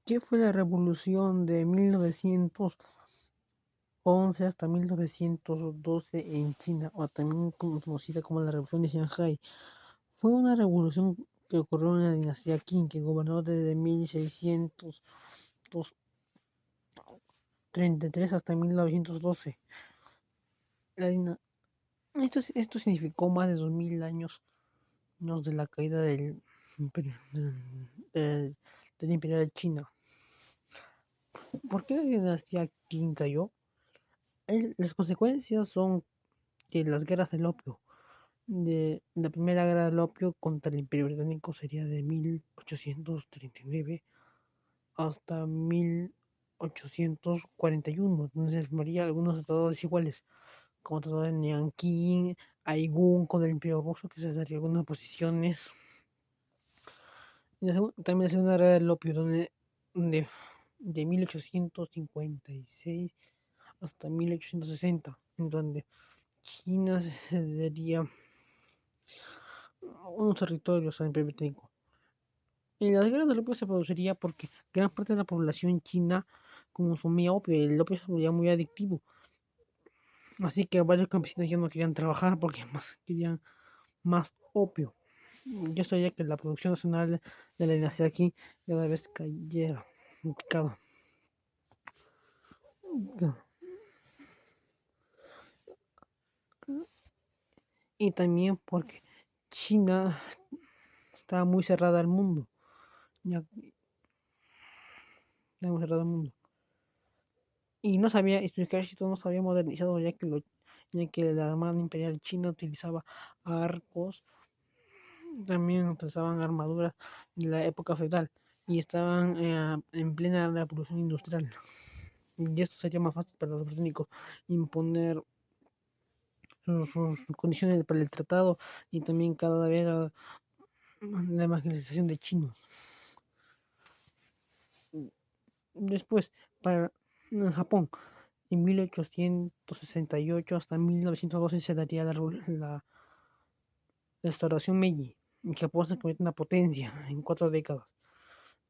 ¿Qué fue la revolución de 1911 hasta 1912 en China, o también conocida como la Revolución de Shanghái? Fue una revolución que ocurrió en la dinastía Qing, que gobernó desde 1633 hasta 1912. La dina- esto significó más de 2000 años de la caída del, del imperio de China. ¿Por qué la dinastía Qing cayó? Las consecuencias son que las guerras del opio, de la primera guerra del opio contra el imperio británico sería de 1839 hasta 1841, donde se formarían algunos tratados desiguales, como el tratado de Nanking, Aigún con el imperio ruso, que se daría algunas posiciones. Y también la segunda guerra del opio, donde de 1856 hasta 1860, en donde China se daría unos territorios al imperio británico. Y las guerras del opio se produciría porque gran parte de la población china consumía opio, y el opio se volvía muy adictivo. Así que varios campesinos ya no querían trabajar porque querían más opio. Yo sabía que la producción nacional de la dinastía aquí cada vez cayera en picado. Y también porque China estaba muy cerrada al mundo. Ya estaba muy cerrada al mundo. Y no sabía, y su ejército no se había modernizado, ya que la Armada Imperial China utilizaba arcos, también utilizaban armaduras de la época feudal y estaban en plena revolución industrial. Y esto sería más fácil para los británicos imponer sus condiciones para el tratado, y también cada vez la evangelización de chinos. Después, para Japón, en 1868 hasta 1912 se daría la restauración Meiji, y Japón se convierte en una potencia en 4 décadas.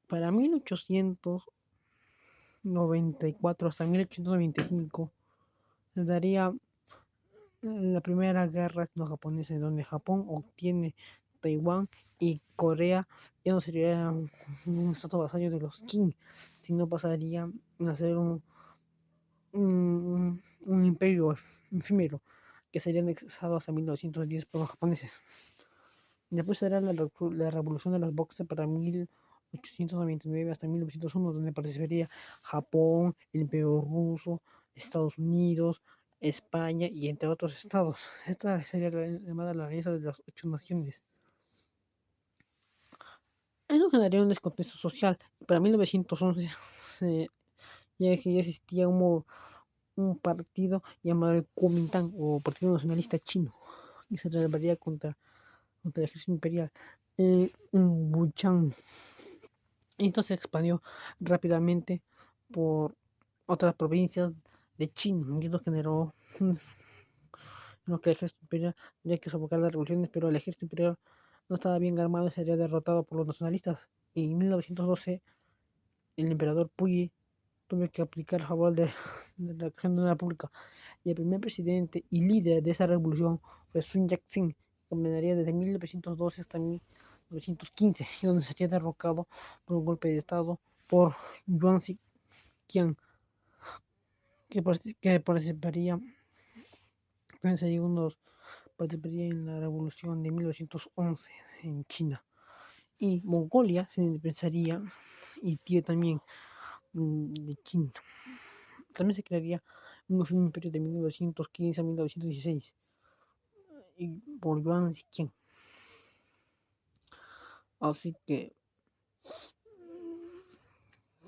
Para 1894 hasta 1895 se daría la primera guerra sino-japonesa, en donde Japón obtiene Taiwán, y Corea ya no sería un estado vasallo de los Qing, sino pasaría a ser un imperio efímero que sería anexado hasta 1910 por los japoneses. Después será la revolución de los boxes para 1899 hasta 1901, donde participaría Japón, el imperio ruso, Estados Unidos, España y entre otros estados. Esta sería la llamada la alianza de las 8 naciones. Eso generaría un descontexto social. Para 1911 ya existía un partido llamado el Kuomintang, o Partido Nacionalista Chino, que se rebelaría contra el ejército imperial en Wuchang. Y entonces se expandió rápidamente por otras provincias de China, y esto generó lo que el ejército imperial tenía que sofocar las revoluciones, pero el ejército imperial no estaba bien armado y sería derrotado por los nacionalistas. Y en 1912 el emperador Puyi tuvo que aplicar a favor de la acción de la República, y el primer presidente y líder de esa revolución fue Sun Yat-sen, que gobernaría desde 1912 hasta 1915, donde sería derrocado por un golpe de estado por Yuan Shiqiang, que participaría en segundos, participaría en la revolución de 1911 en China. Y Mongolia se independizaría, y Tíbet también, de China. También se crearía un imperio de 1915 a 1916 y por Yuan Shiqiang. Así que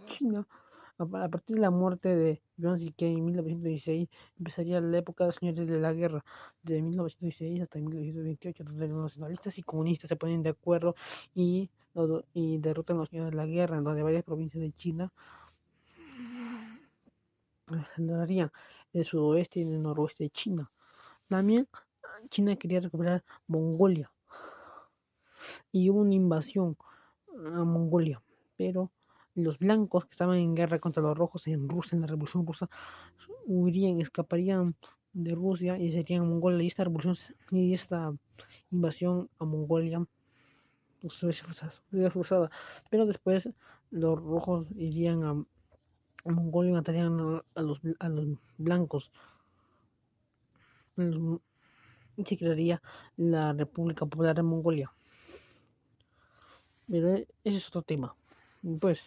China, a partir de la muerte de Yuan Shiqiang en 1916, empezaría la época de los señores de la guerra, de 1916 hasta 1928, donde los nacionalistas y comunistas se ponen de acuerdo y derrotan a los señores de la guerra, en donde varias provincias de China darían el sudoeste y el noroeste de China. También China quería recuperar Mongolia, y hubo una invasión a Mongolia, pero Los blancos que estaban en guerra contra los rojos en Rusia, en la Revolución Rusa, huirían, escaparían de Rusia y serían Mongolia. Y esta revolución y esta invasión a Mongolia pues, sería forzada. Pero después los rojos irían a Mongolia y matarían a los blancos. Y se crearía la República Popular de Mongolia. Pero ese es otro tema. Pues,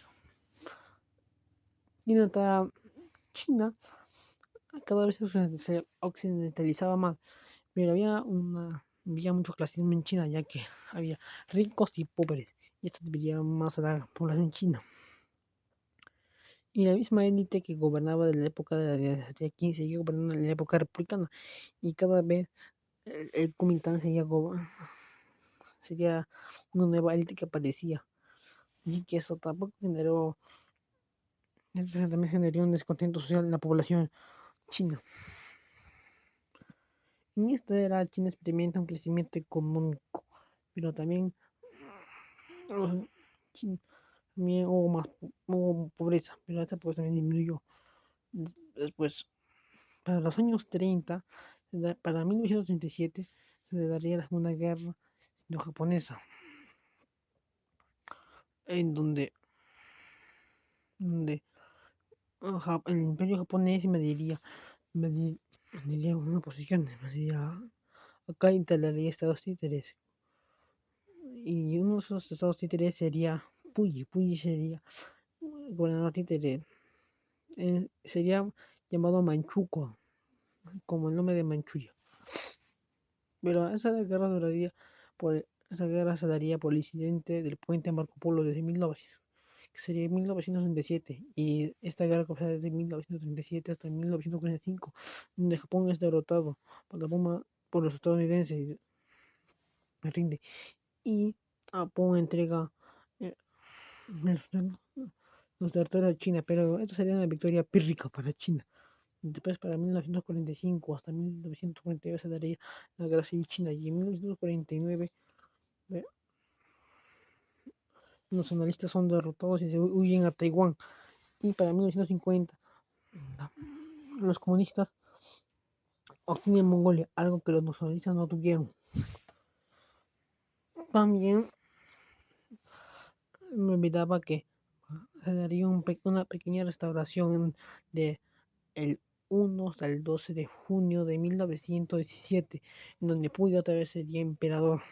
y nota China cada vez se occidentalizaba más, pero había mucho clasismo en China, ya que había ricos y pobres, y esto debería más a la población china. Y la misma élite que gobernaba de la época de la dinastía Qin seguía gobernando en la época republicana, y cada vez el Kuomintang sería una nueva élite que aparecía. Así que eso también generó un descontento social en la población china. En esta era China experimenta un crecimiento económico, pero también, también hubo pobreza, pero esta pobreza también disminuyó. Después, para los años 30, para 1937, se daría la Segunda Guerra Sino-Japonesa, en donde el imperio japonés mediría una posición, mediría acá instalaría estados títeres. Y uno de esos estados títeres sería Puyi. Puyi sería el gobernador títere. Sería llamado Manchukuo, como el nombre de Manchuria. Pero esa guerra se daría por el incidente del puente Marco Polo desde 1900, que sería en 1937. Y esta guerra comienza desde 1937 hasta 1945, donde Japón es derrotado por los estadounidenses y rinde. Y Japón entrega eh, los territorios a China, pero esto sería una victoria pírrica para China. Después, para 1945 hasta 1949 se daría la guerra civil china, y en 1949 eh, los nacionalistas son derrotados y se huyen a Taiwán. Y para 1950 los comunistas obtienen Mongolia, algo que los nacionalistas no tuvieron. También me olvidaba que se daría una pequeña restauración de el 1 hasta el 12 de junio de 1917, en donde Puyo otra vez sería emperador.